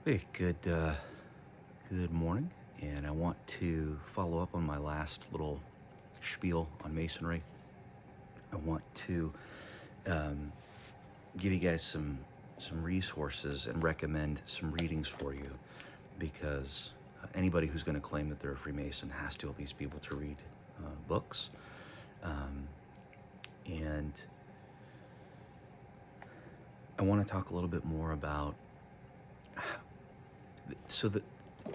Hey, good morning, and I want to follow up on my last little spiel on masonry. I want to um, give you guys some resources and recommend some readings for you, because anybody who's going to claim that they're a Freemason has to at least be able to read books, and I want to talk a little bit more about so that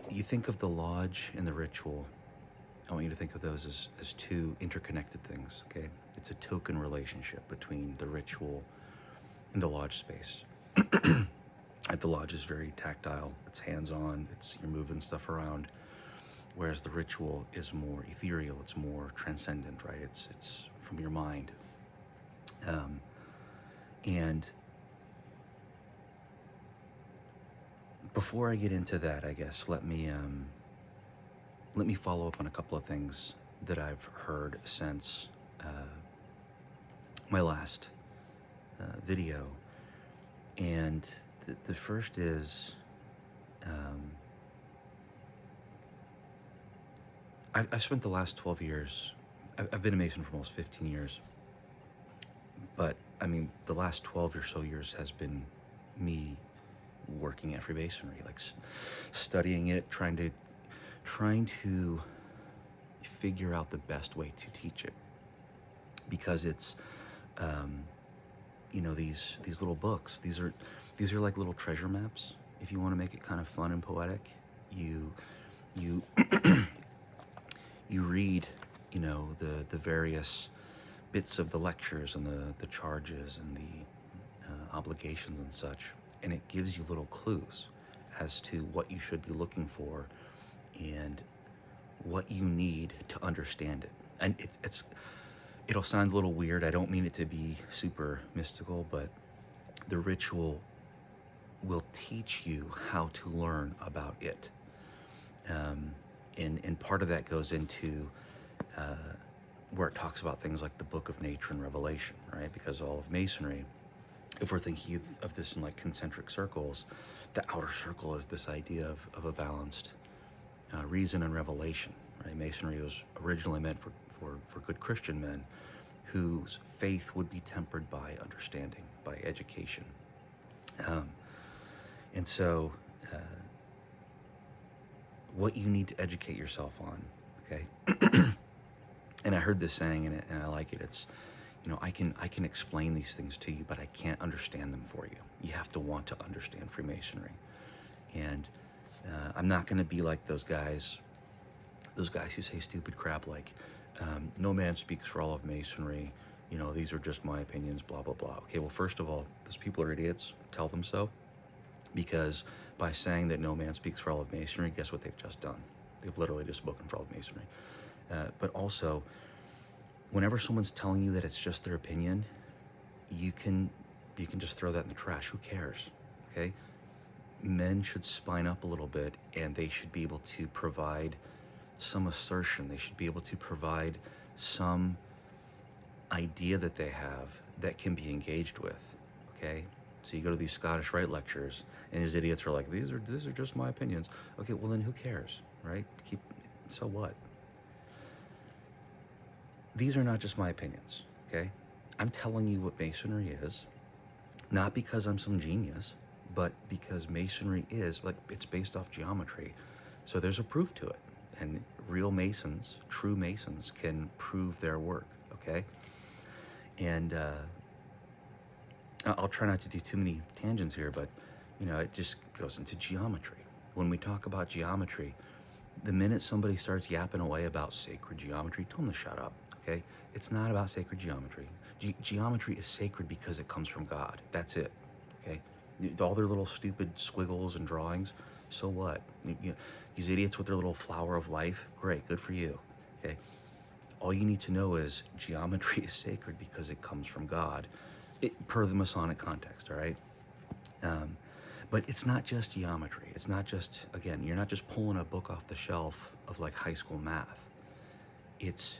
you think of the lodge and the ritual. I want you to think of those as two interconnected things, okay? It's a token relationship between the ritual and the lodge space. At the lodge is very tactile, it's hands-on, you're moving stuff around, whereas the ritual is more ethereal, it's more transcendent, right? It's from your mind. And before I get into that, I guess let me follow up on a couple of things that I've heard since my last video. And the first is, I've spent the last 12 years, I've been a Mason for almost 15 years, but I mean, the last 12 or so years has been me working at Freemasonry, like studying it, trying to figure out the best way to teach it, because it's these little books, these are like little treasure maps. If you want to make it kind of fun and poetic, you you read the various bits of the lectures and the charges and the obligations and such, and it gives you little clues as to what you should be looking for and what you need to understand it. And it'll sound a little weird. I don't mean it to be super mystical, but the ritual will teach you how to learn about it. And part of that goes into where it talks about things like the Book of Nature and Revelation, right? Because all of Masonry, if we're thinking of this in like concentric circles, the outer circle is this idea of a balanced reason and revelation, right? Masonry was originally meant for good Christian men whose faith would be tempered by understanding, by education. And so what you need to educate yourself on, okay? And I heard this saying, and I like it. It's, I can explain these things to you, but I can't understand them for you. You have to want to understand Freemasonry. And I'm not going to be like those guys who say stupid crap like, no man speaks for all of Masonry. These are just my opinions, blah, blah, blah. Okay, well, first of all, those people are idiots. Tell them so. Because by saying that no man speaks for all of Masonry, guess what they've just done? They've literally just spoken for all of Masonry. But also, whenever someone's telling you that it's just their opinion, you can just throw that in the trash. Who cares? Okay? Men should spine up a little bit, and they should be able to provide some assertion. They should be able to provide some idea that they have that can be engaged with. Okay? So you go to these Scottish Rite lectures, and these idiots are like, these are just my opinions. Okay, well then who cares, right? So what? These are not just my opinions, okay? I'm telling you what Masonry is, not because I'm some genius, but because Masonry is, like, it's based off geometry. So there's a proof to it. And real Masons, true Masons, can prove their work, okay? And I'll try not to do too many tangents here, but, it just goes into geometry. When we talk about geometry, the minute somebody starts yapping away about sacred geometry, tell them to shut up, okay? It's not about sacred geometry. Geometry is sacred because it comes from God. That's it, okay? All their little stupid squiggles and drawings, so what? These idiots with their little flower of life, great, good for you, okay? All you need to know is geometry is sacred because it comes from God, per the Masonic context, all right? But it's not just geometry. It's not just, again, you're not just pulling a book off the shelf of like high school math. It's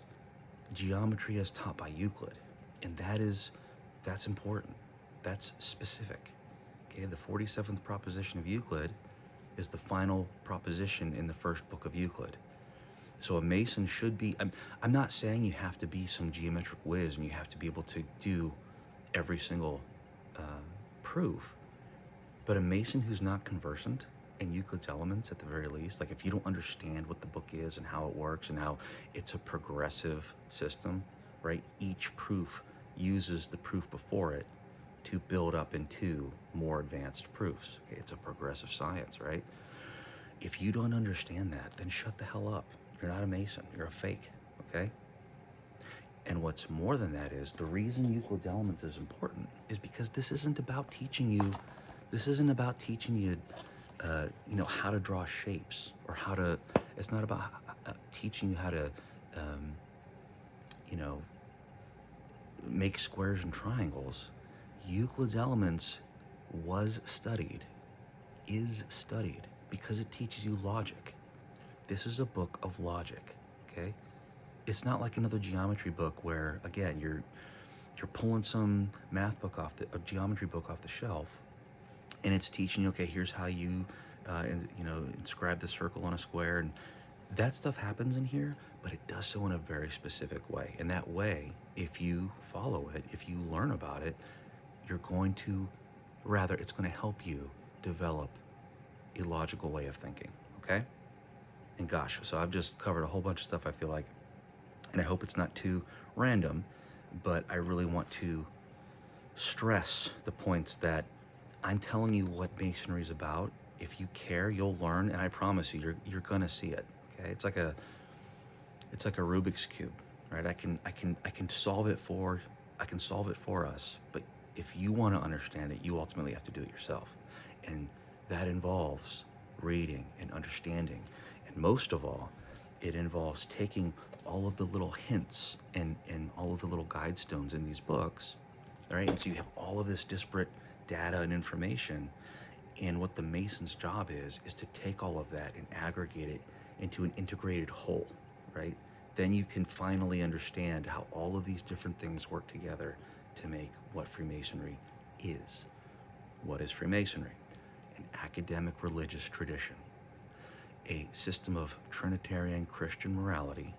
geometry as taught by Euclid. And that's important. That's specific. Okay, the 47th proposition of Euclid is the final proposition in the first book of Euclid. So a Mason should be, I'm not saying you have to be some geometric whiz and you have to be able to do every single proof, but a Mason who's not conversant in Euclid's elements, at the very least, like if you don't understand what the book is and how it works and how it's a progressive system, right? Each proof uses the proof before it to build up into more advanced proofs. Okay, it's a progressive science, right? If you don't understand that, then shut the hell up. You're not a Mason, you're a fake, okay? And what's more than that is, the reason Euclid's Elements is important is because this isn't about teaching you, how to draw shapes or how to, it's not about teaching you how to, make squares and triangles. Euclid's Elements is studied because it teaches you logic. This is a book of logic, okay? It's not like another geometry book where, again, you're pulling some a geometry book off the shelf, and it's teaching you, okay, here's how you, inscribe the circle on a square, and that stuff happens in here, but it does so in a very specific way. And that way, if you follow it, if you learn about it, it's going to help you develop a logical way of thinking, okay? And gosh, so I've just covered a whole bunch of stuff, I feel like, and I hope it's not too random, but I really want to stress the points that I'm telling you what Masonry is about. If you care, you'll learn, and I promise you, you're gonna see it. Okay, it's like a Rubik's cube, right? I can solve it for us, but if you want to understand it, you ultimately have to do it yourself, and that involves reading and understanding, and most of all, it involves taking all of the little hints and all of the little guide stones in these books, right? And so you have all of this disparate data and information, and what the Mason's job is to take all of that and aggregate it into an integrated whole, right? Then you can finally understand how all of these different things work together to make what Freemasonry is. What is Freemasonry? An academic religious tradition, a system of Trinitarian Christian morality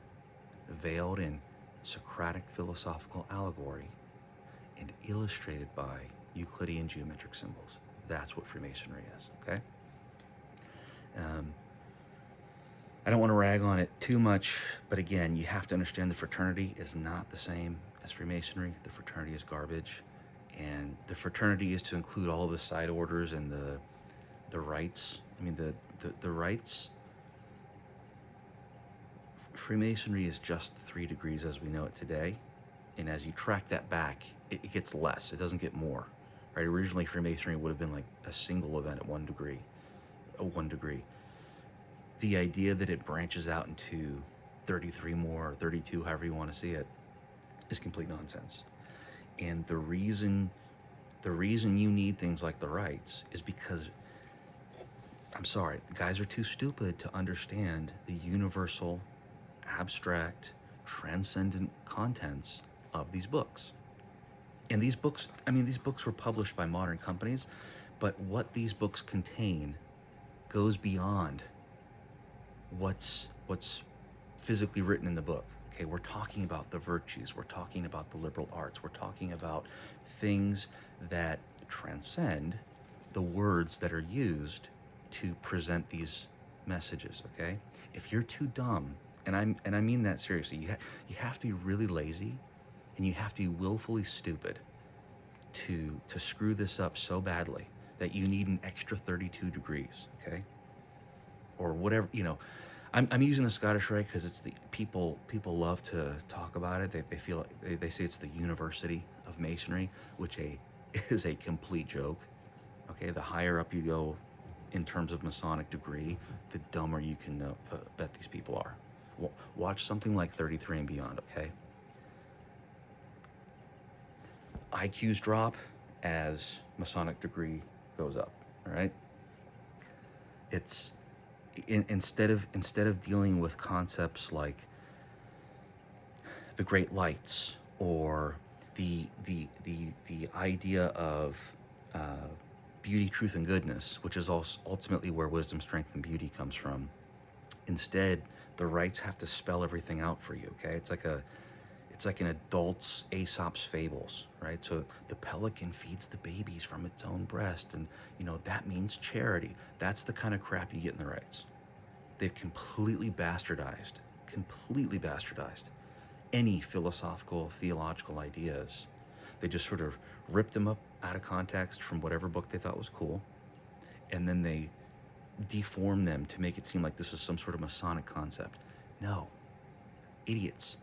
veiled in Socratic philosophical allegory and illustrated by Euclidean geometric symbols. That's what Freemasonry is, okay? I don't want to rag on it too much, but again, you have to understand the fraternity is not the same as Freemasonry. The fraternity is garbage, and the fraternity is to include all of the side orders and the rites. I mean, the rites. Freemasonry is just 3 degrees as we know it today, and as you track that back, it gets less. It doesn't get more, right? Originally, Freemasonry would have been like a single event at 1 degree. The idea that it branches out into 33 more, or 32, however you want to see it, is complete nonsense. And the reason you need things like the rites is because, I'm sorry, the guys are too stupid to understand the universal, abstract, transcendent contents of these books. And these books were published by modern companies, but what these books contain goes beyond what's physically written in the book. Okay, we're talking about the virtues, we're talking about the liberal arts, we're talking about things that transcend the words that are used to present these messages, okay? If you're too dumb, and I mean that seriously, you have to be really lazy, and you have to be willfully stupid to screw this up so badly that you need an extra 32 degrees, okay? Or whatever, I'm using the Scottish Rite because it's the people love to talk about it. They feel they say it's the University of Masonry, which is a complete joke. Okay, the higher up you go in terms of Masonic degree, the dumber you can bet these people are. Watch something like 33 and Beyond. Okay, IQs drop as Masonic degree goes up. All right, it's instead of dealing with concepts like the Great Lights or the idea of beauty, truth, and goodness, which is also ultimately where wisdom, strength, and beauty comes from. Instead, the rites have to spell everything out for you, okay? It's like an adult's Aesop's fables, right? So the pelican feeds the babies from its own breast, and that means charity. That's the kind of crap you get in the rites. They've completely bastardized any philosophical, theological ideas. They just sort of ripped them up out of context from whatever book they thought was cool, and then they deform them to make it seem like this is some sort of Masonic concept. No, idiots.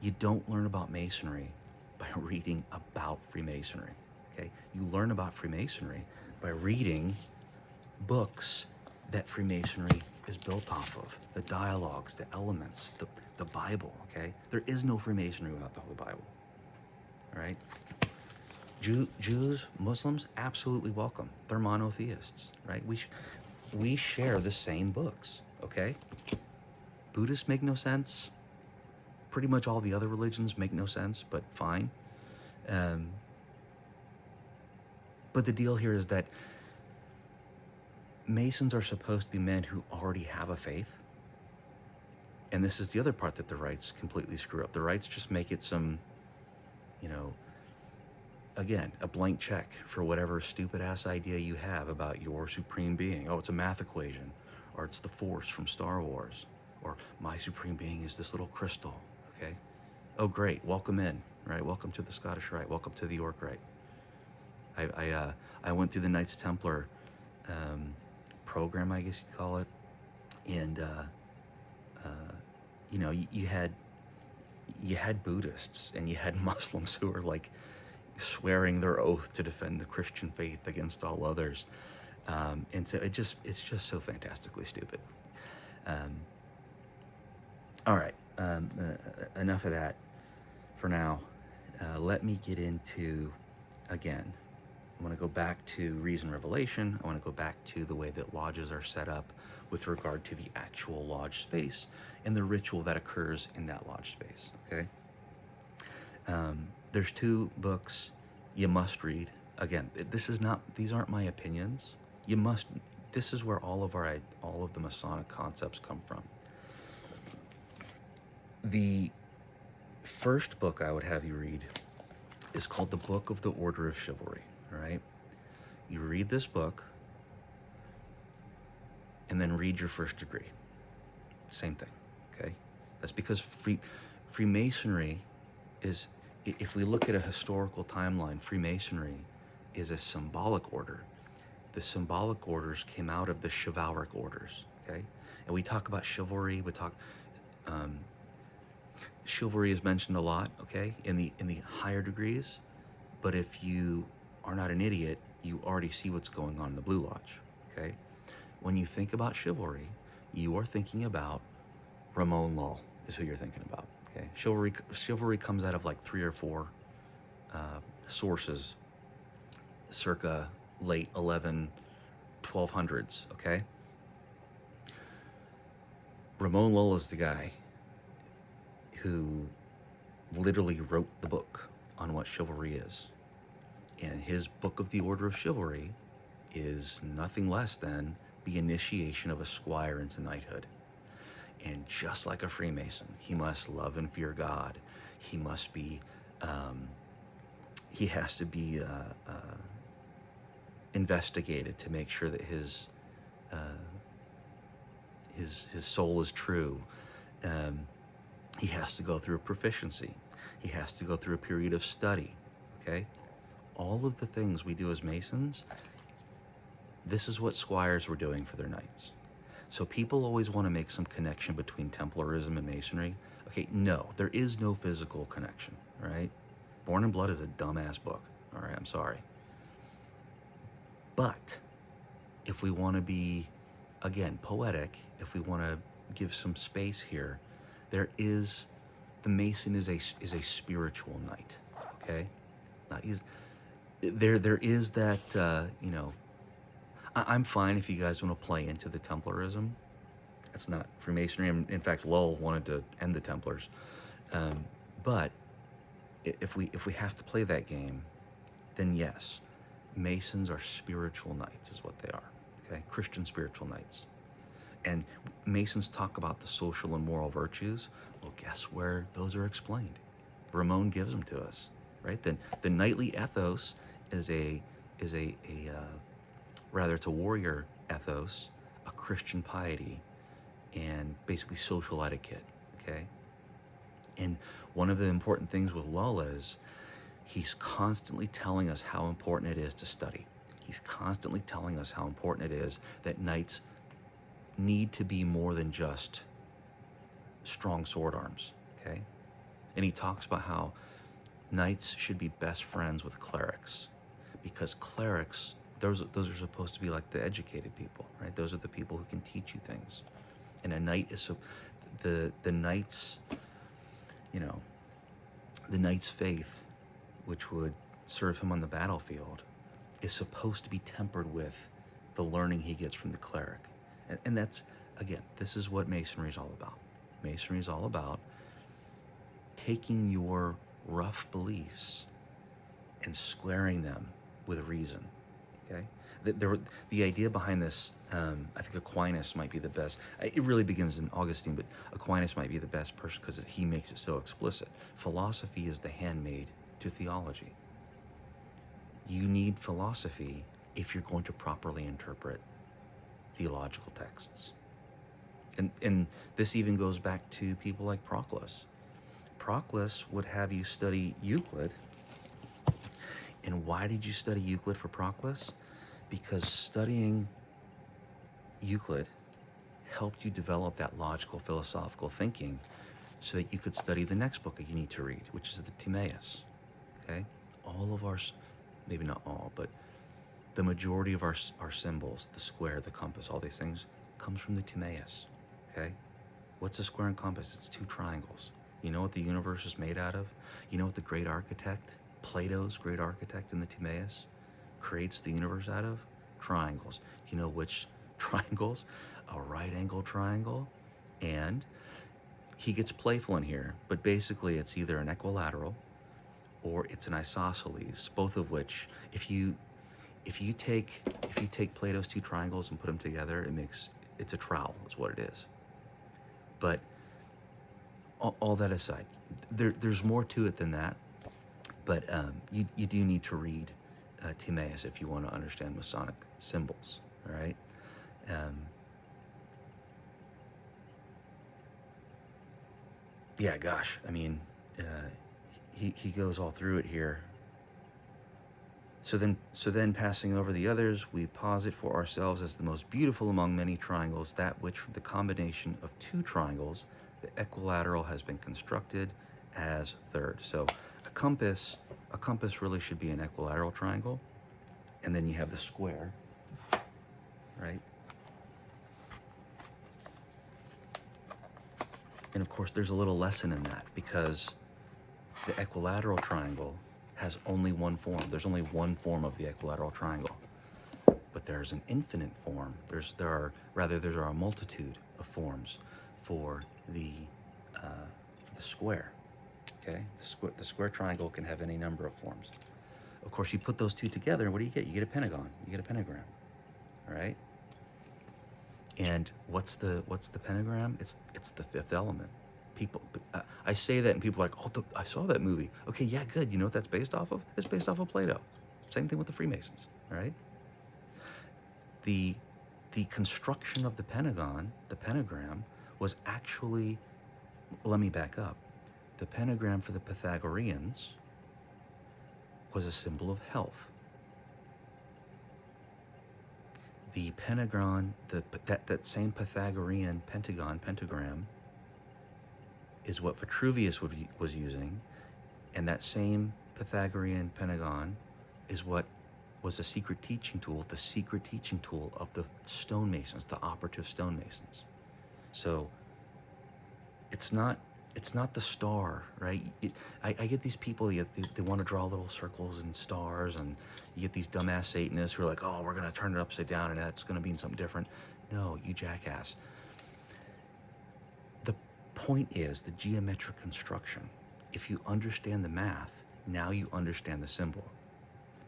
You don't learn about Masonry by reading about Freemasonry, okay? You learn about Freemasonry by reading books that Freemasonry is built off of, the dialogues, the elements, the Bible, okay? There is no Freemasonry without the Holy Bible, all right? Jews, Muslims, absolutely welcome. They're monotheists, right? We share the same books, okay? Buddhists make no sense. Pretty much all the other religions make no sense, but fine. But the deal here is that Masons are supposed to be men who already have a faith. And this is the other part that the rites completely screw up. The rites just make it some, again, a blank check for whatever stupid ass idea you have about your supreme being. Oh, it's a math equation, or it's the Force from Star Wars, or my supreme being is this little crystal, okay? Oh, great, welcome in, right? Welcome to the Scottish Rite, welcome to the York Rite. I went through the Knights Templar program, I guess you'd call it, and you had Buddhists and you had Muslims who were like swearing their oath to defend the Christian faith against all others, and so it's just so fantastically stupid. All right, enough of that for now. Let me get into, again, I want to go back to Reason Revelation. I want to go back to the way that lodges are set up with regard to the actual lodge space and the ritual that occurs in that lodge space, okay? There's 2 books you must read. Again, these aren't my opinions. This is where all of the Masonic concepts come from. The first book I would have you read is called The Book of the Order of Chivalry, all right? You read this book and then read your first degree. Same thing, okay? That's because Freemasonry is, if we look at a historical timeline, Freemasonry is a symbolic order. The symbolic orders came out of the chivalric orders, okay? And we talk about chivalry, chivalry is mentioned a lot, okay, in the higher degrees, but if you are not an idiot, you already see what's going on in the Blue Lodge, okay? When you think about chivalry, you are thinking about Ramon Lull is who you're thinking about, okay? Chivalry comes out of like 3 or 4 sources, circa late 1200s, okay? Ramon Lull is the guy who literally wrote the book on what chivalry is. And his Book of the Order of Chivalry is nothing less than the initiation of a squire into knighthood. And just like a Freemason, he must love and fear God. He must be, he has to be investigated to make sure that his soul is true. He has to go through a proficiency. He has to go through a period of study, okay? All of the things we do as Masons, this is what squires were doing for their knights. So people always want to make some connection between Templarism and Masonry. Okay, no, there is no physical connection, all right? Born in Blood is a dumbass book, all right? I'm sorry. But if we want to be, again, poetic, if we want to give some space here, the Mason is a spiritual knight, okay? There is that, I'm fine if you guys want to play into the Templarism. It's not Freemasonry. In fact, Lull wanted to end the Templars. But if we have to play that game, then yes. Masons are spiritual knights is what they are, okay? Christian spiritual knights. And Masons talk about the social and moral virtues. Well, guess where those are explained? Ramon gives them to us, right? The knightly ethos is rather it's a warrior ethos, a Christian piety, and basically social etiquette, okay? And one of the important things with Lulla is he's constantly telling us how important it is to study. He's constantly telling us how important it is that knights need to be more than just strong sword arms, okay? And he talks about how knights should be best friends with clerics, because clerics, those are supposed to be like the educated people, right? Those are the people who can teach you things. And a knight is the knight's, the knight's faith, which would serve him on the battlefield, is supposed to be tempered with the learning he gets from the cleric. And that's, again, this is what Masonry is all about. Masonry is all about taking your rough beliefs and squaring them with reason, okay? The idea behind this, I think Aquinas might be the best. It really begins in Augustine, but Aquinas might be the best person because he makes it so explicit. Philosophy is the handmaid to theology. You need philosophy if you're going to properly interpret theological texts. And this even goes back to people like Proclus. Proclus would have you study Euclid. And why did you study Euclid for Proclus? Because studying Euclid helped you develop that logical philosophical thinking so that you could study the next book that you need to read, which is the Timaeus, okay? All of our, maybe not all, but the majority of our symbols, the square, the compass, all these things, comes from the Timaeus, okay? What's a square and compass? It's two triangles. You know what the universe is made out of? You know what the great architect, Plato's great architect in the Timaeus, creates the universe out of? Triangles. Do you know which triangles? A right angle triangle, and he gets playful in here, but basically it's either an equilateral or it's an isosceles, both of which, if you take Plato's two triangles and put them together, it's a trowel, is what it is. But all that aside, there's more to it than that. But you do need to read Timaeus if you want to understand Masonic symbols, all right? Yeah, gosh, I mean, he goes all through it here. So then passing over the others, we posit for ourselves as the most beautiful among many triangles, that which from the combination of two triangles, the equilateral has been constructed as third. So a compass really should be an equilateral triangle. And then you have the square, right? And of course, there's a little lesson in that because the equilateral triangle has only one form. There's only one form of the equilateral triangle, but there's an infinite form. There are a multitude of forms for the square. Okay, the square triangle can have any number of forms. Of course, you put those two together, and what do you get? You get a pentagon. You get a pentagram, right? And what's the pentagram? It's the fifth element. People, I say that, and people are like, oh, I saw that movie. Okay, yeah, good. You know what that's based off of? It's based off of Plato. Same thing with the Freemasons, all right? The construction of the pentagram, was actually, let me back up. The pentagram for the Pythagoreans was a symbol of health. The pentagon, that same Pythagorean pentagram, is what Vitruvius was using, and that same Pythagorean pentagon is what was the secret teaching tool of the stonemasons, the operative stonemasons. So it's not the star, right? I get these people, they want to draw little circles and stars, and you get these dumbass Satanists who are like, oh, we're going to turn it upside down and that's going to mean something different. No, you jackass. The point is the geometric construction. If you understand the math, now you understand the symbol.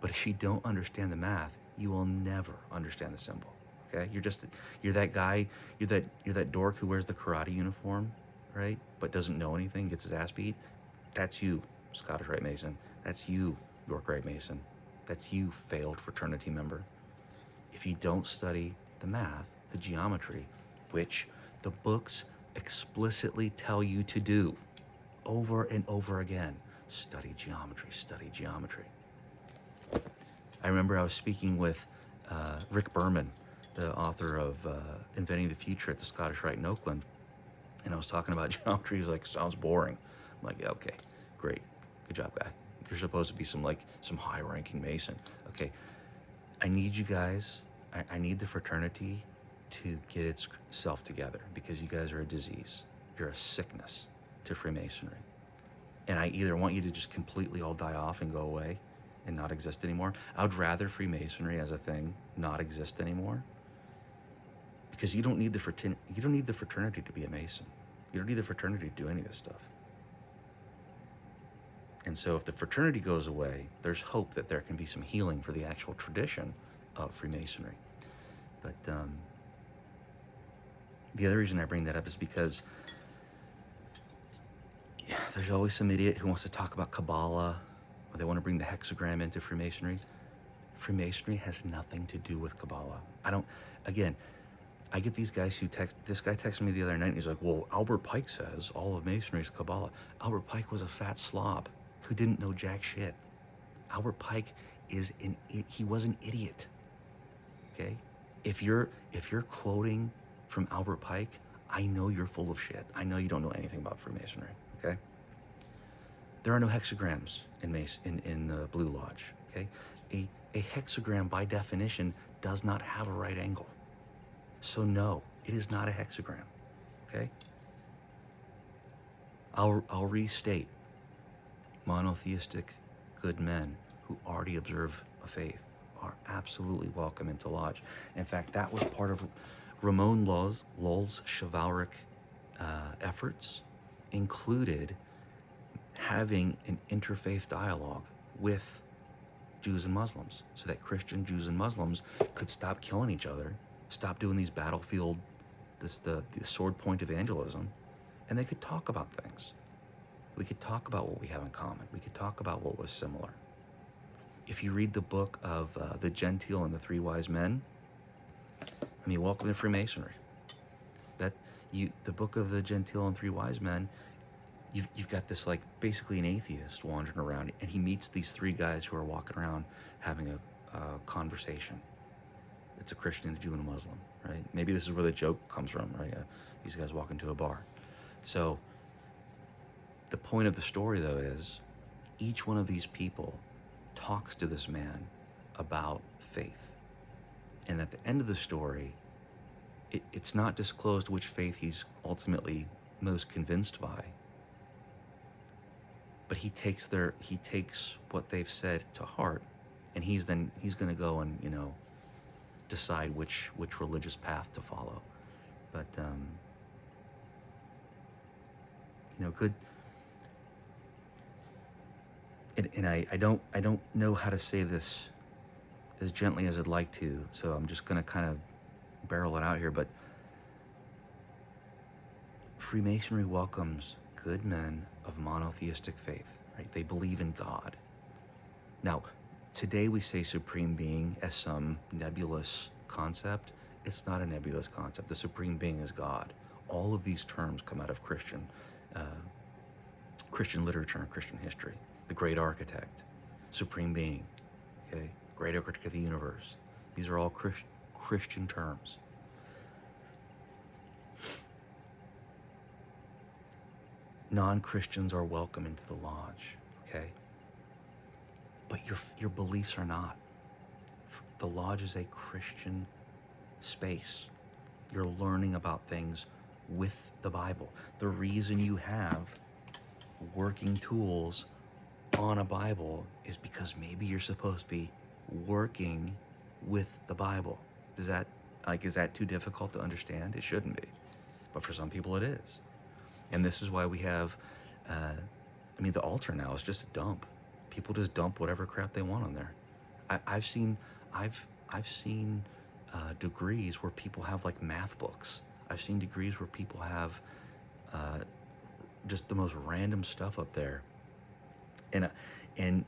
But if you don't understand the math, you will never understand the symbol. Okay? You're that guy, you're that dork who wears the karate uniform, right? But doesn't know anything, gets his ass beat. That's you, Scottish Rite Mason. That's you, York Rite Mason. That's you, failed fraternity member. If you don't study the math, the geometry, which the books explicitly tell you to do over and over again, study geometry, study geometry. I remember I was speaking with Rick Berman, the author of Inventing the Future at the Scottish Rite in Oakland, and I was talking about geometry. He was like, sounds boring. I'm like, yeah, okay, great, good job, guy. You're supposed to be some high-ranking Mason. Okay, I need you guys, I need the fraternity to get itself together, because you guys are a disease. You're a sickness to Freemasonry. And I either want you to just completely all die off and go away and not exist anymore. I would rather Freemasonry as a thing not exist anymore, because you don't need the fraternity to be a Mason. You don't need the fraternity to do any of this stuff. And so if the fraternity goes away, there's hope that there can be some healing for the actual tradition of Freemasonry. But the other reason I bring that up is because there's always some idiot who wants to talk about Kabbalah, or they want to bring the hexagram into Freemasonry. Freemasonry has nothing to do with Kabbalah. I get these guys this guy texted me the other night, and he's like, well, Albert Pike says all of Masonry is Kabbalah. Albert Pike was a fat slob who didn't know jack shit. Albert Pike he was an idiot, okay? If you're quoting from Albert Pike, I know you're full of shit. I know you don't know anything about Freemasonry, okay? There are no hexagrams in the Blue Lodge, okay? A hexagram, by definition, does not have a right angle. So no, it is not a hexagram, okay? I'll restate. Monotheistic good men who already observe a faith are absolutely welcome into Lodge. In fact, that was part of Ramon Lull's chivalric efforts, included having an interfaith dialogue with Jews and Muslims, so that Christian Jews and Muslims could stop killing each other, stop doing these the sword point evangelism, and they could talk about things. We could talk about what we have in common. We could talk about what was similar. If you read the book of The Gentile and the Three Wise Men, welcome to Freemasonry. The book of The Gentile and Three Wise Men, you've got this basically an atheist wandering around, and he meets these three guys who are walking around having a conversation. It's a Christian, a Jew, and a Muslim, right? Maybe this is where the joke comes from, right? These guys walk into a bar. So the point of the story, though, is each one of these people talks to this man about faith. And at the end of the story, it's not disclosed which faith he's ultimately most convinced by. But he takes what they've said to heart, and he's going to go and decide which religious path to follow. But good. And I don't know how to say this as gently as I'd like to, so I'm just going to kind of barrel it out here. But Freemasonry welcomes good men of monotheistic faith, right? They believe in God. Now, today we say supreme being as some nebulous concept. It's not a nebulous concept. The supreme being is God. All of these terms come out of Christian literature and Christian history. The great architect, supreme being, okay? Great architect of the universe. These are all Christian terms. Non-Christians are welcome into the lodge, okay? But your beliefs are not. The lodge is a Christian space. You're learning about things with the Bible. The reason you have working tools on a Bible is because maybe you're supposed to be working with the Bible. Is that too difficult to understand? It shouldn't be. But for some people it is. And this is why we have, the altar now is just a dump. People just dump whatever crap they want on there. I've seen, I've seen degrees where people have like math books. I've seen degrees where people have uh, just the most random stuff up there, and and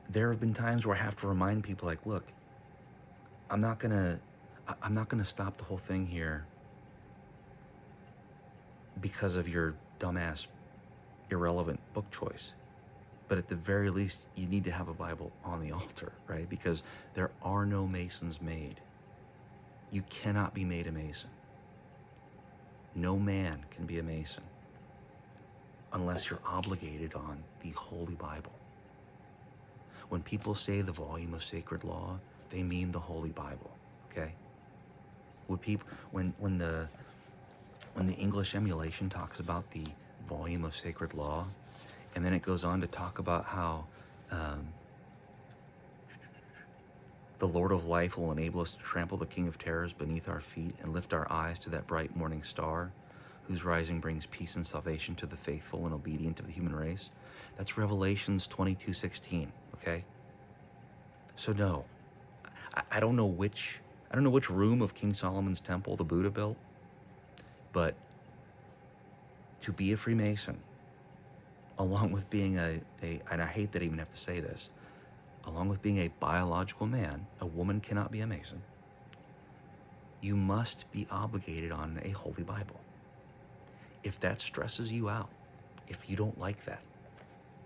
there have been times where I have to remind people, like, look, I'm not gonna, I'm not gonna stop the whole thing here because of your dumbass, irrelevant book choice. But at the very least, you need to have a Bible on the altar, right? Because there are no Masons made. You cannot be made a Mason. No man can be a Mason unless you're obligated on the Holy Bible. When people say the volume of sacred law, they mean the Holy Bible, okay? When the English emulation talks about the volume of sacred law, and then it goes on to talk about how the Lord of life will enable us to trample the King of terrors beneath our feet and lift our eyes to that bright morning star whose rising brings peace and salvation to the faithful and obedient of the human race. That's Revelations 22:16, okay? So no, I don't know which room of King Solomon's temple the Buddha built, but to be a Freemason, along with being and I hate that I even have to say this, along with being a biological man, a woman cannot be a Mason. You must be obligated on a Holy Bible. If that stresses you out, if you don't like that,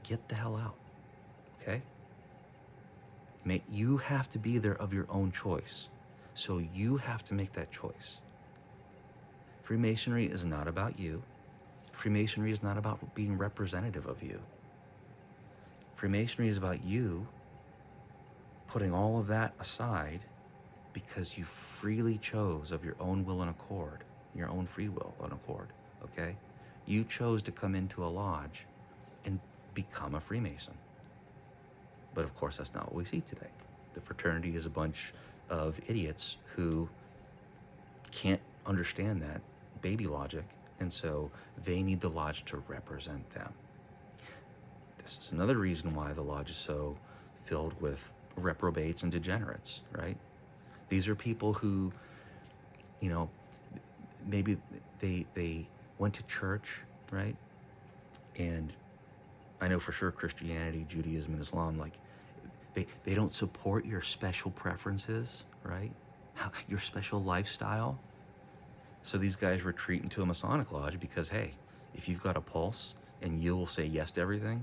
get the hell out, okay? You have to be there of your own choice, so you have to make that choice. Freemasonry is not about you. Freemasonry is not about being representative of you. Freemasonry is about you putting all of that aside because you freely chose of your own will and accord, your own free will and accord, okay? You chose to come into a lodge and become a Freemason. But of course, that's not what we see today. The fraternity is a bunch of idiots who can't understand that baby logic, and so they need the lodge to represent them. This is another reason why the lodge is so filled with reprobates and degenerates, right? These are people who, you know, maybe they went to church, right? And I know for sure Christianity, Judaism, and Islam, like, they don't support your special preferences, right? Your special lifestyle. So these guys retreat into a Masonic lodge because, hey, if you've got a pulse and you'll say yes to everything,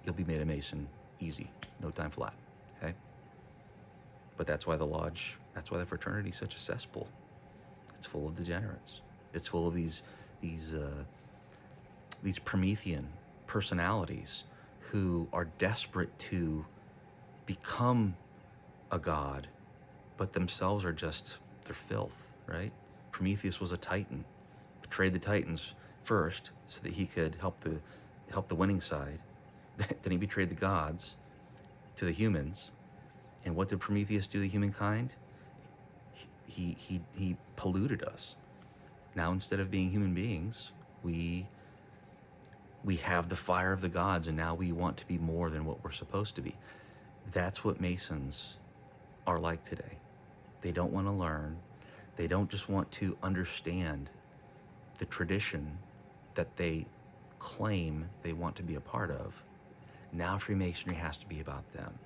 you'll be made a Mason easy, no time flat, okay? But that's why the fraternity is such a cesspool. It's full of degenerates. It's full of these Promethean personalities who are desperate to become a god, but themselves are just, they're filth, right? Prometheus was a Titan, betrayed the Titans first so that he could help the winning side. Then he betrayed the gods to the humans. And what did Prometheus do to humankind? He polluted us. Now, instead of being human beings, we have the fire of the gods, and now we want to be more than what we're supposed to be. That's what Masons are like today. They don't want to learn. They don't just want to understand the tradition that they claim they want to be a part of. Now Freemasonry has to be about them.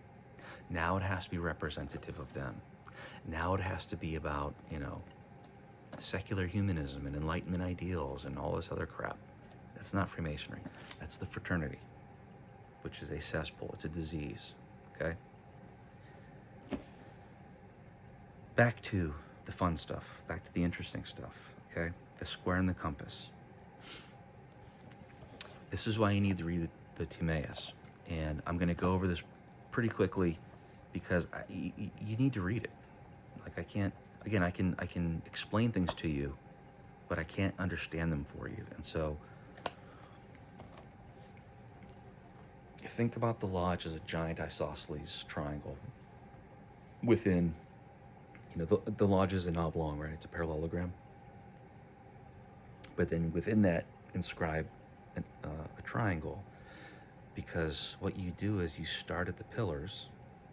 Now it has to be representative of them. Now it has to be about, secular humanism and Enlightenment ideals and all this other crap. That's not Freemasonry. That's the fraternity, which is a cesspool. It's a disease, okay? Back to the fun stuff. Back to the interesting stuff, okay? The square and the compass. This is why you need to read the Timaeus. And I'm going to go over this pretty quickly because you need to read it. Like, I can explain things to you, but I can't understand them for you. And so you think about the lodge as a giant isosceles triangle. Within, the lodge is an oblong, right? It's a parallelogram. But then within that, inscribe a triangle, because what you do is you start at the pillars,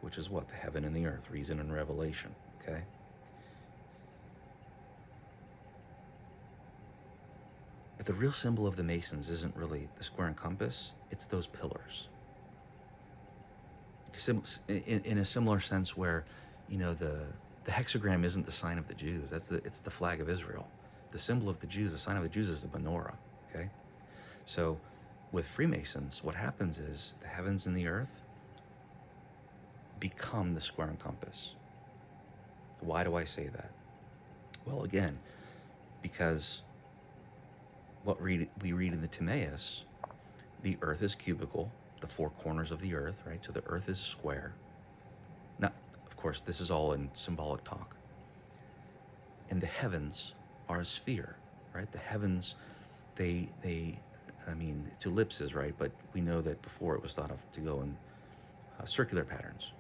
which is what? The heaven and the earth, reason and revelation, okay? But the real symbol of the Masons isn't really the square and compass, it's those pillars. In a similar sense where, the hexagram isn't the sign of the Jews, it's the flag of Israel. The symbol of the Jews, the sign of the Jews is the menorah, okay? So with Freemasons, what happens is the heavens and the earth become the square and compass. Why do I say that? Well, again, because what we read in the Timaeus, the earth is cubical, the four corners of the earth, right? So the earth is square. Now, of course, this is all in symbolic talk. And the heavens are a sphere, right? The heavens, it's ellipses, right? But we know that before it was thought of to go in circular patterns.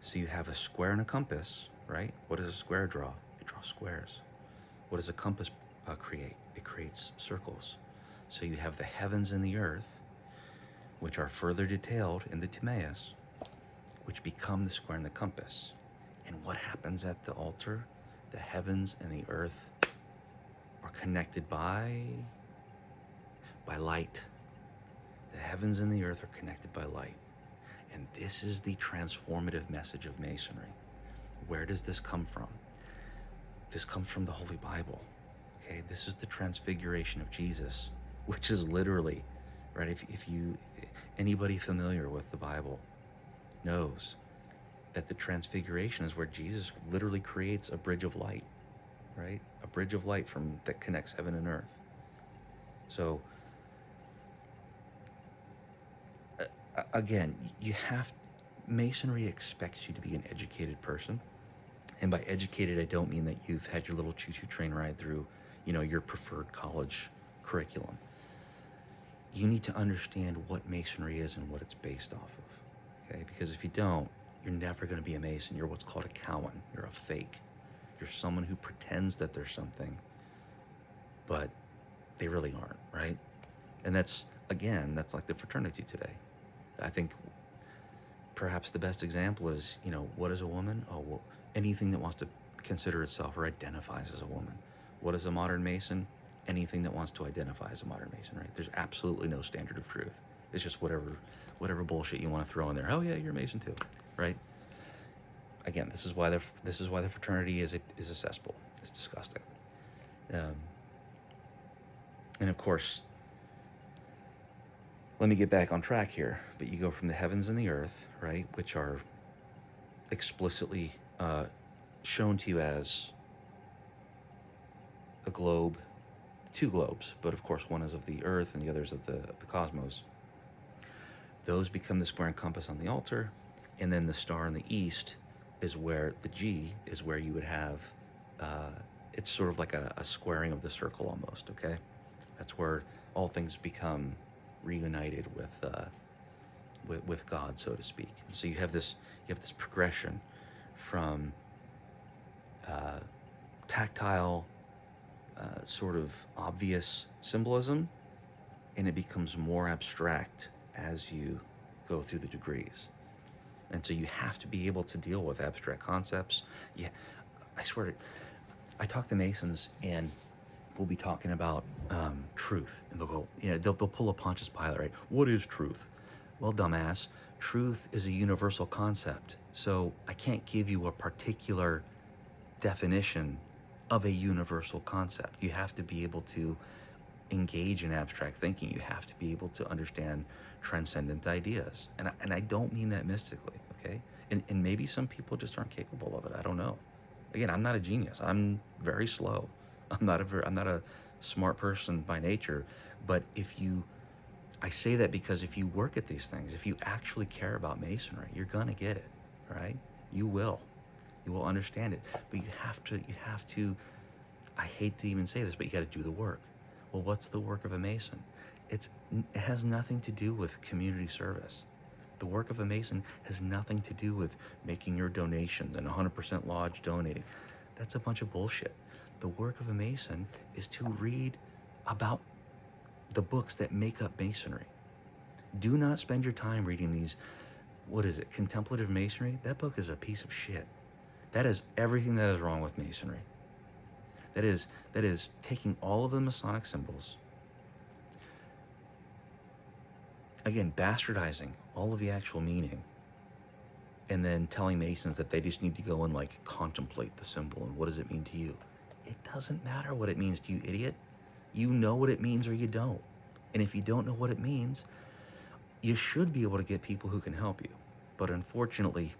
So you have a square and a compass, right? What does a square draw? It draws squares. What does a compass create? It creates circles. So you have the heavens and the earth, which are further detailed in the Timaeus, which become the square and the compass. And what happens at the altar? The heavens and the earth are connected by light. The heavens and the earth are connected by light. And this is the transformative message of Masonry. Where does this come from? This comes from the Holy Bible. Okay, this is the transfiguration of Jesus, which is literally, right? If anybody familiar with the Bible knows that the transfiguration is where Jesus literally creates a bridge of light, right? A bridge of light that connects heaven and earth. So again, Masonry expects you to be an educated person. And by educated, I don't mean that you've had your little choo-choo train ride through, your preferred college curriculum. You need to understand what Masonry is and what it's based off of, okay? Because if you don't, you're never going to be a Mason. You're what's called a Cowan. You're a fake. You're someone who pretends that they're something, but they really aren't, right? And that's like the fraternity today. I think perhaps the best example is, what is a woman? Oh, well, anything that wants to consider itself or identifies as a woman. What is a modern Mason? Anything that wants to identify as a modern Mason, right? There's absolutely no standard of truth. It's just whatever bullshit you want to throw in there. Oh yeah, you're a Mason too, right? Again, this is why the fraternity is a cesspool. It's disgusting. And of course, let me get back on track here. But you go from the heavens and the earth, right, which are explicitly shown to you as a globe, two globes, but of course one is of the earth and the other is of the cosmos. Those become the square and compass on the altar, and then the star in the east is where the G is where you would have, it's sort of like a squaring of the circle almost, okay? That's where all things become reunited with God, so to speak. And so you have this progression from tactile, sort of obvious symbolism, and it becomes more abstract as you go through the degrees. And so you have to be able to deal with abstract concepts. Yeah, I swear, I talk to Masons and we'll be talking about truth, and they'll go, they'll pull a Pontius Pilate, right? What is truth? Well, dumbass, truth is a universal concept. So I can't give you a particular definition of a universal concept. You have to be able to engage in abstract thinking. You have to be able to understand transcendent ideas. And I don't mean that mystically, okay? And maybe some people just aren't capable of it. I don't know. Again, I'm not a genius. I'm very slow. I'm not a smart person by nature. But I say that because if you work at these things, if you actually care about Masonry, you're gonna get it, right? You will understand it. But you have to, I hate to even say this, but you gotta do the work. Well, what's the work of a Mason? It has nothing to do with community service. The work of a Mason has nothing to do with making your donations and 100% lodge donating. That's a bunch of bullshit. The work of a Mason is to read about the books that make up Masonry. Do not spend your time reading these what is it? Contemplative Masonry? That book is a piece of shit. That is everything that is wrong with Masonry. That is taking all of the Masonic symbols, again, bastardizing all of the actual meaning, and then telling Masons that they just need to go and like contemplate the symbol and what does it mean to you. It doesn't matter what it means to you, idiot. You know what it means or you don't. And if you don't know what it means, you should be able to get people who can help you. But unfortunately,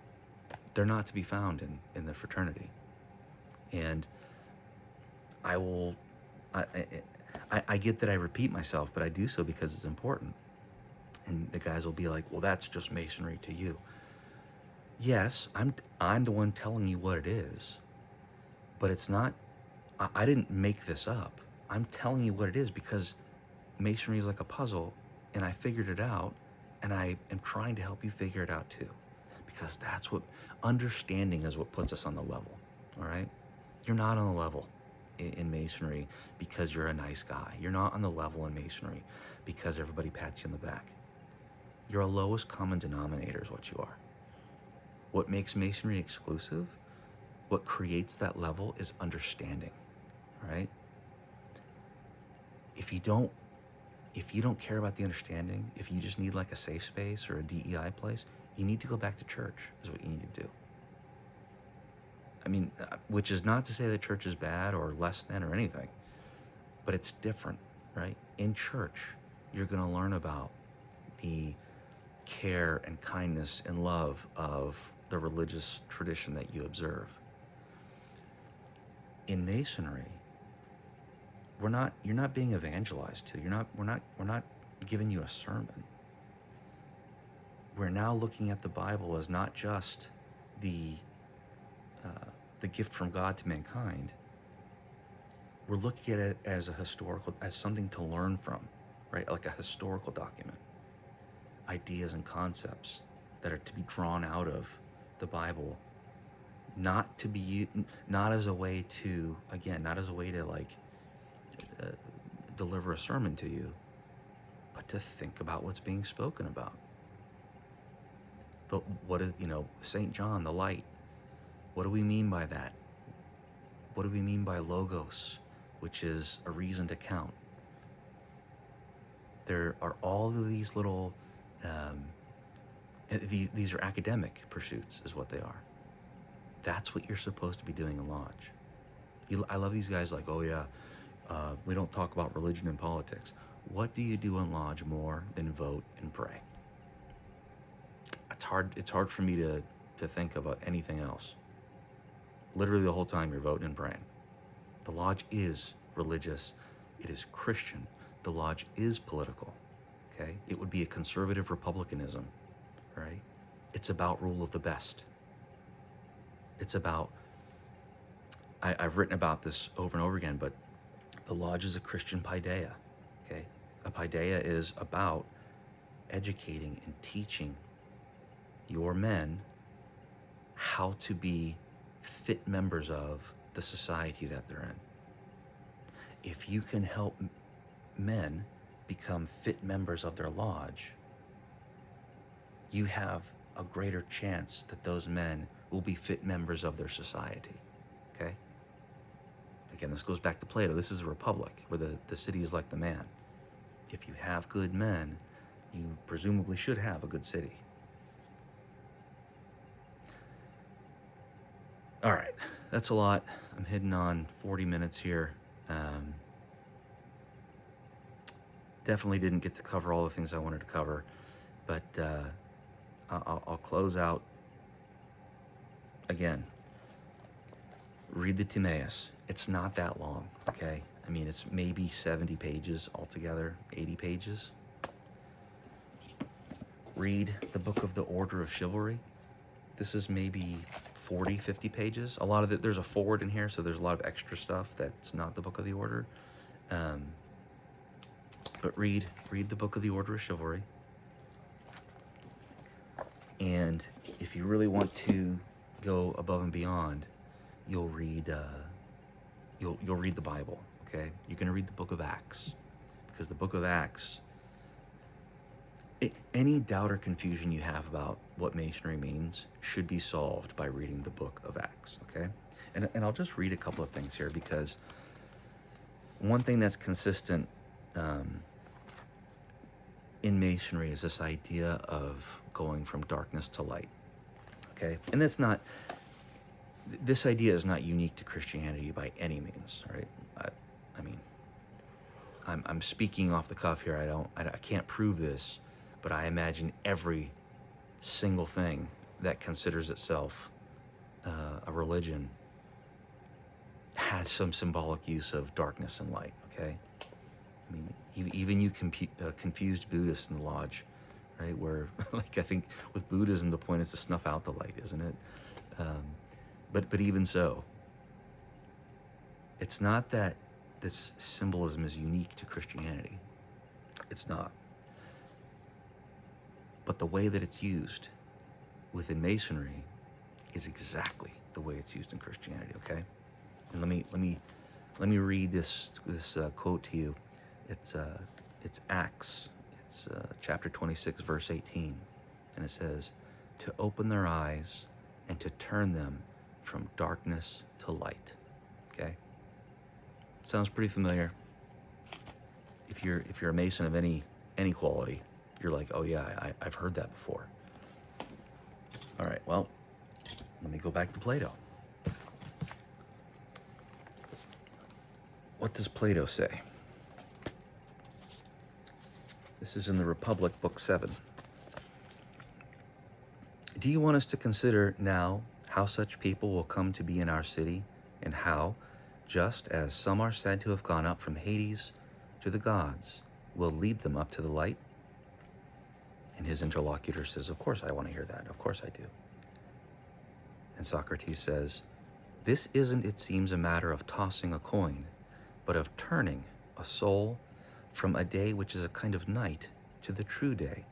they're not to be found in the fraternity. And I get that I repeat myself, but I do so because it's important. And the guys will be like, well, that's just Masonry to you. Yes, I'm the one telling you what it is, but it's not, I didn't make this up. I'm telling you what it is because Masonry is like a puzzle, and I figured it out, and I am trying to help you figure it out too, because that's what, understanding is what puts us on the level, all right? You're not on the level in Masonry because you're a nice guy. You're not on the level in Masonry because everybody pats you on the back. Your lowest common denominator is what you are. What makes Masonry exclusive, what creates that level is understanding, right? If you don't care about the understanding, if you just need like a safe space or a DEI place, you need to go back to church is what you need to do. I mean, which is not to say that church is bad or less than or anything, but it's different, right? In church, you're going to learn about the care and kindness and love of the religious tradition that you observe. In Masonry, you're not being evangelized to. We're not giving you a sermon. We're now looking at the Bible as not just the gift from God to mankind. We're looking at it as as something to learn from, right? Like a historical document. Ideas and concepts that are to be drawn out of the Bible, not as a way to like deliver a sermon to you, but to think about what's being spoken about. But what is, St. John, the light, what do we mean by that? What do we mean by logos, which is a reason to count? There are all of these little, these are academic pursuits is what they are. That's what you're supposed to be doing in Lodge. I love these guys like, oh yeah, we don't talk about religion and politics. What do you do in Lodge more than vote and pray? It's hard for me to think about anything else. Literally the whole time you're voting and praying. The Lodge is religious. It is Christian. The Lodge is political, okay? It would be a conservative republicanism, right? It's about rule of the best. It's about, I've written about this over and over again, but the Lodge is a Christian paideia, okay? A paideia is about educating and teaching your men how to be fit members of the society that they're in. If you can help men become fit members of their lodge, you have a greater chance that those men will be fit members of their society, okay? Again, this goes back to Plato. This is a republic where the city is like the man. If you have good men, you presumably should have a good city. All right, that's a lot. I'm hitting on 40 minutes here. Definitely didn't get to cover all the things I wanted to cover, but I'll close out. Again, read the Timaeus. It's not that long, okay? I mean, it's maybe 70 pages altogether, 80 pages. Read the Book of the Order of Chivalry. This is maybe 40, 50 pages. A lot of it, there's a forward in here, so there's a lot of extra stuff that's not the Book of the Order. But read the Book of the Order of Chivalry. And if you really want to go above and beyond, you'll read the Bible, okay? You're going to read the Book of Acts, because the Book of Acts Any doubt or confusion you have about what Masonry means should be solved by reading the book of Acts, okay? And I'll just read a couple of things here, because one thing that's consistent in Masonry is this idea of going from darkness to light, okay? And this idea is not unique to Christianity by any means, right? I mean, I'm speaking off the cuff here. I can't prove this, but I imagine every single thing that considers itself a religion has some symbolic use of darkness and light, okay? I mean, even you confused Buddhists in the lodge, right? Where, like, I think with Buddhism, the point is to snuff out the light, isn't it? But even so, it's not that this symbolism is unique to Christianity. It's not. But the way that it's used within Masonry is exactly the way it's used in Christianity, okay? And let me read this quote to you. It's Acts. It's chapter 26, verse 18, and it says, "To open their eyes and to turn them from darkness to light." Okay, sounds pretty familiar. If you're a Mason of any quality, you're like, oh yeah, I've heard that before. All right, well, let me go back to Plato. What does Plato say? This is in the Republic, Book 7. "Do you want us to consider now how such people will come to be in our city, and how, just as some are said to have gone up from Hades to the gods, will lead them up to the light?" And his interlocutor says, of course I want to hear that. Of course I do. And Socrates says, "This isn't, it seems, a matter of tossing a coin, but of turning a soul from a day which is a kind of night to the true day,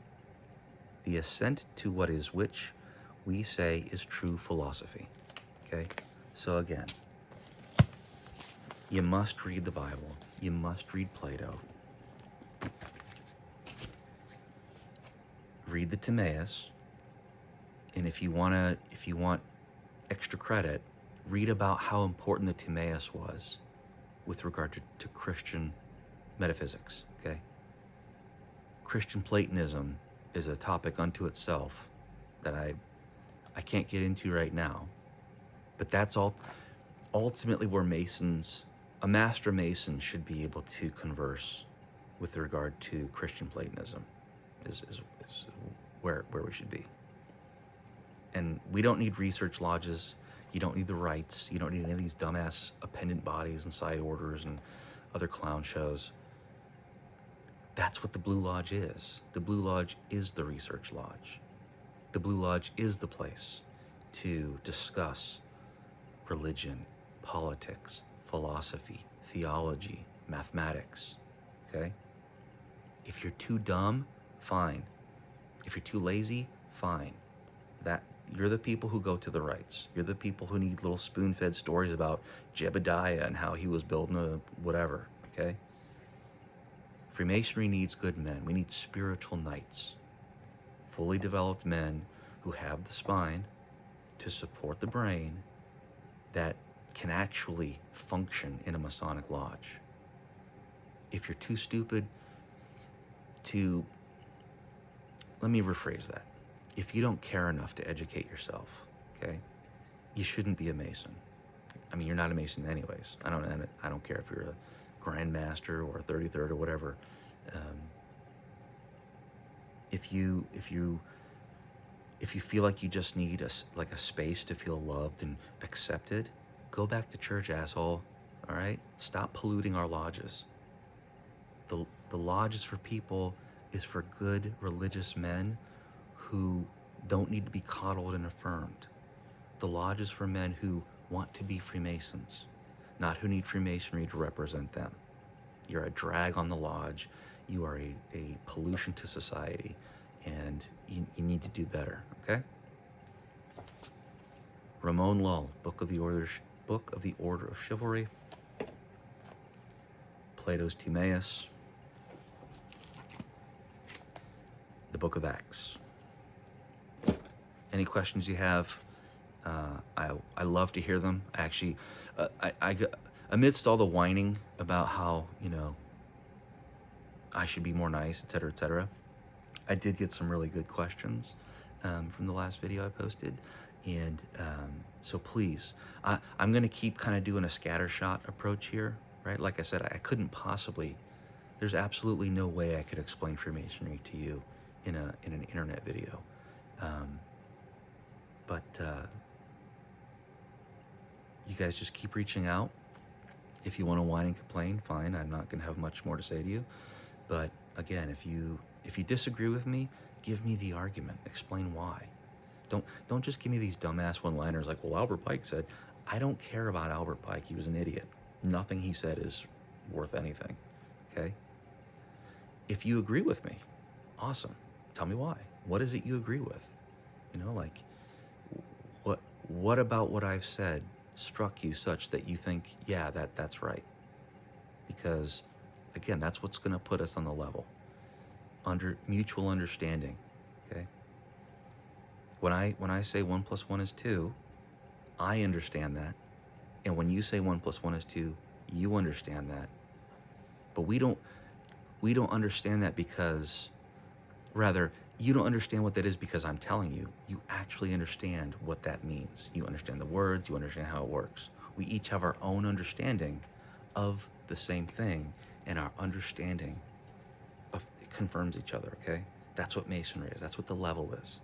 the ascent to what is, which we say is true philosophy." Okay? So again, you must read the Bible. You must read Plato. Read the Timaeus. And if you want extra credit, read about how important the Timaeus was with regard to Christian metaphysics, okay? Christian Platonism is a topic unto itself that I can't get into right now, but that's all ultimately where a master Mason should be able to converse with regard to Christian Platonism, is where we should be. And we don't need research lodges. You don't need the rites. You don't need any of these dumbass appendant bodies and side orders and other clown shows. That's what the Blue Lodge is. The Blue Lodge is the research lodge. The Blue Lodge is the place to discuss religion, politics, philosophy, theology, mathematics, okay? If you're too dumb, fine. If you're too lazy, fine. You're the people who go to the rites. You're the people who need little spoon-fed stories about Jebediah and how he was building a whatever, okay? Freemasonry needs good men. We need spiritual knights, fully developed men who have the spine to support the brain that can actually function in a Masonic lodge. If you're too stupid let me rephrase that. If you don't care enough to educate yourself, okay, you shouldn't be a Mason. I mean, you're not a Mason anyways. I don't care if you're a Grand Master or a 33rd or whatever. If you feel like you just need a space to feel loved and accepted, go back to church, asshole. All right? Stop polluting our lodges. The lodge is for good religious men who don't need to be coddled and affirmed. The lodge is for men who want to be Freemasons, not who need Freemasonry to represent them. You're a drag on the lodge. You are a pollution to society, and you need to do better, okay? Ramon Lull, Book of the Order of Chivalry, Plato's Timaeus, the book of Acts. Any questions you have, I love to hear them. Actually, amidst all the whining about how, I should be more nice, et cetera, I did get some really good questions from the last video I posted. And so please, I'm going to keep kind of doing a scattershot approach here, right? Like I said, I couldn't possibly, there's absolutely no way I could explain Freemasonry to you in an internet video. But you guys just keep reaching out. If you want to whine and complain, fine. I'm not going to have much more to say to you. But again, if you disagree with me, give me the argument. Explain why. Don't just give me these dumbass one-liners like, well, Albert Pike said. I don't care about Albert Pike. He was an idiot. Nothing he said is worth anything. Okay? If you agree with me, awesome. Tell me why. What is it you agree with? Like, what about what I've said struck you such that you think, yeah, that's right? Because again, that's what's going to put us on the level, under mutual understanding. Okay. When I say 1 + 1 is 2, I understand that, and when you say 1 + 1 is 2, you understand that. But we don't understand that because, rather, you don't understand what that is because I'm telling you. You actually understand what that means. You understand the words, you understand how it works. We each have our own understanding of the same thing, and our understanding it confirms each other, okay? That's what Masonry is. That's what the level is.